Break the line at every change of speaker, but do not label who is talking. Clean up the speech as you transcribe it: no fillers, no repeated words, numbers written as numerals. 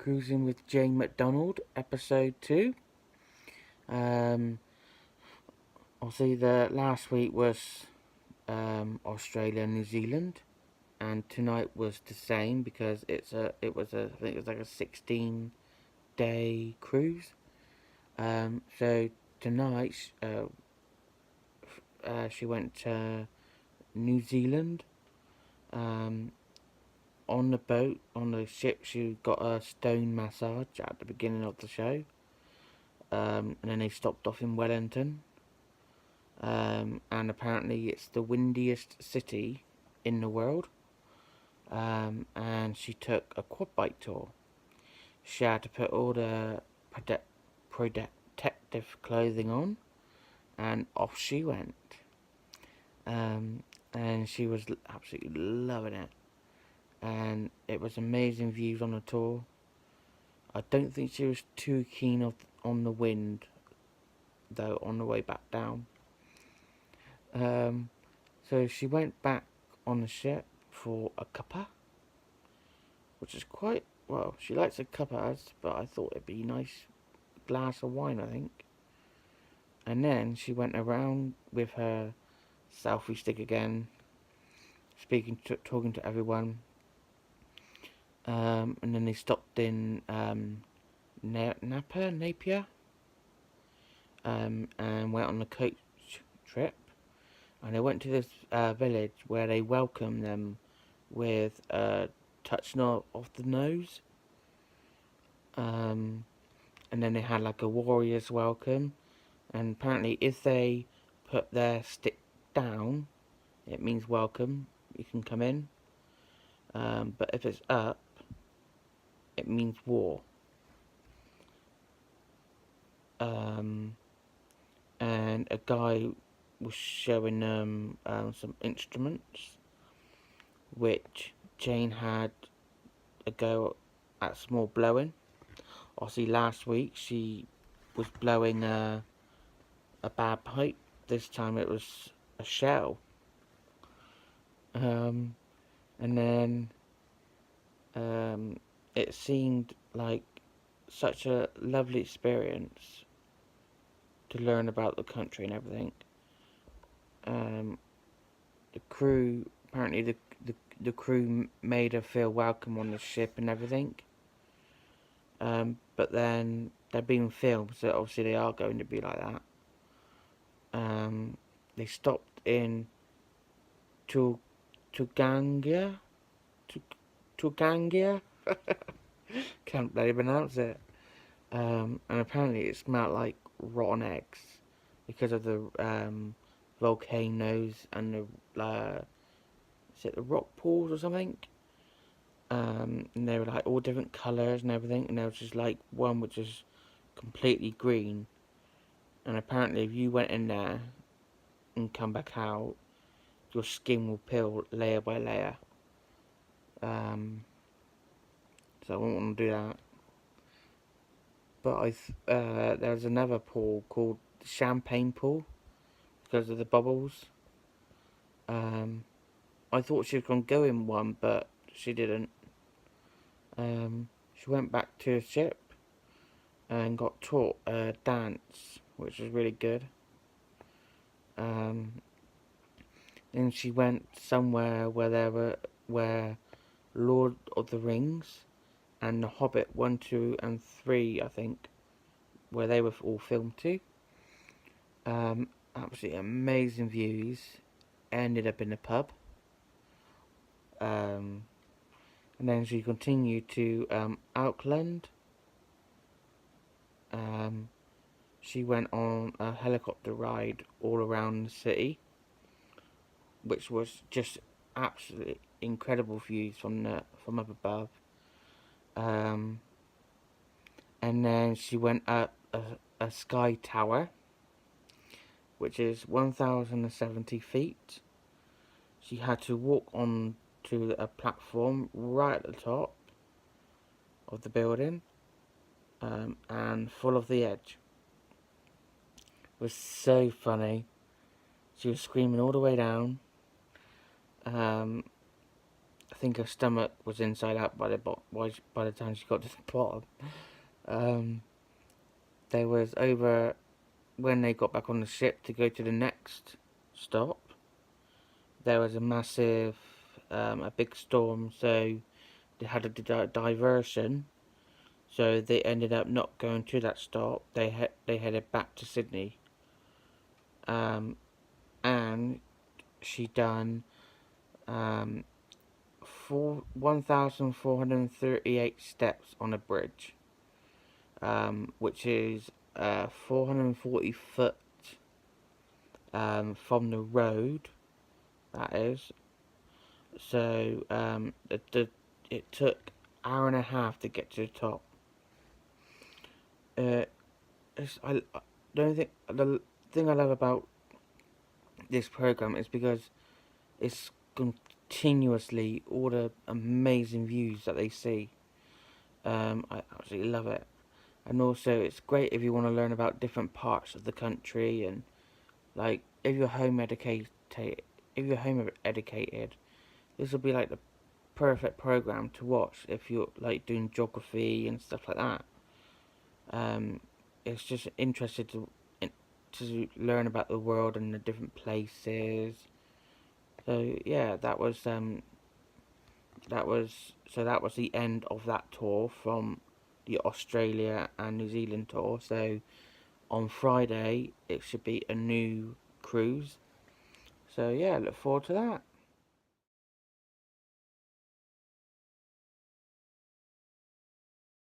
Cruising with Jane McDonald, episode 2. Um, Obviously, the last week was Australia and New Zealand, and tonight was the same because I think it was like a 16-day cruise. So tonight, she went to New Zealand. Um, on the boat, on the ship, she got a stone massage at the beginning of the show. And then they stopped off in Wellington. And apparently it's the windiest city in the world. And she took a quad bike tour. She had to put all the protective clothing on, and off she went. And she was absolutely loving it. And it was amazing views on the tour. I don't think she was too keen on the wind, though, on the way back down. So she went back on the ship for a cuppa, which is quite, well, she likes a cuppa, but I thought it'd be a nice glass of wine, I think. And then she went around with her selfie stick again, talking to everyone. And then they stopped in Napier, and went on a coach trip. And they went to this village where they welcomed them with a touch of the nose. And then they had like a warrior's welcome. And apparently if they put their stick down, it means welcome, you can come in. But if it's up, it means war. And a guy was showing them some instruments, which Jane had a go at small blowing. Obviously last week she was blowing a bad pipe. This time it was a shell. And then it seemed like such a lovely experience to learn about the country and everything. The crew, apparently the crew made her feel welcome on the ship and everything. But then they're being filmed, so obviously they are going to be like that. They stopped in Tugangia. Can't bloody pronounce it. And apparently it smelled like rotten eggs because of the volcanoes and the is it the rock pools or something? And they were like all different colours and everything, and there was just like one which was completely green. And apparently if you went in there and come back out, your skin will peel layer by layer. So I wouldn't want to do that. But there's another pool called the Champagne Pool because of the bubbles. I thought she was going to go in one, but she didn't. She went back to her ship and got taught a dance, which was really good. Then she went somewhere where Lord of the Rings and The Hobbit 1, 2 and 3, I think, where they were all filmed too. Absolutely amazing views. Ended up in the pub. And then she continued to Auckland. She went on a helicopter ride all around the city, which was just absolutely incredible views from up above. And then she went up a sky tower, which is 1,070 feet. She had to walk on to a platform right at the top of the building, and full of the edge. It was so funny. She was screaming all the way down. I think her stomach was inside out by the time she got to the bottom. Um, there was over when they got back on the ship to go to the next stop. There was a big storm, so they had a diversion. So they ended up not going to that stop. They headed back to Sydney, and she done um, 1,438 steps on a bridge, which is 440 foot from the road. That is. So it took hour and a half to get to the top. Uh, I don't think the thing I love about this program is because it's continuously all the amazing views that they see. I absolutely love it, and also it's great if you want to learn about different parts of the country and like if you're home educated, this will be like the perfect program to watch if you're like doing geography and stuff like that. Um, it's just interested to learn about the world and the different places. So yeah, that was the end of that tour from the Australia and New Zealand tour. So on Friday it should be a new cruise. So yeah, look forward to that.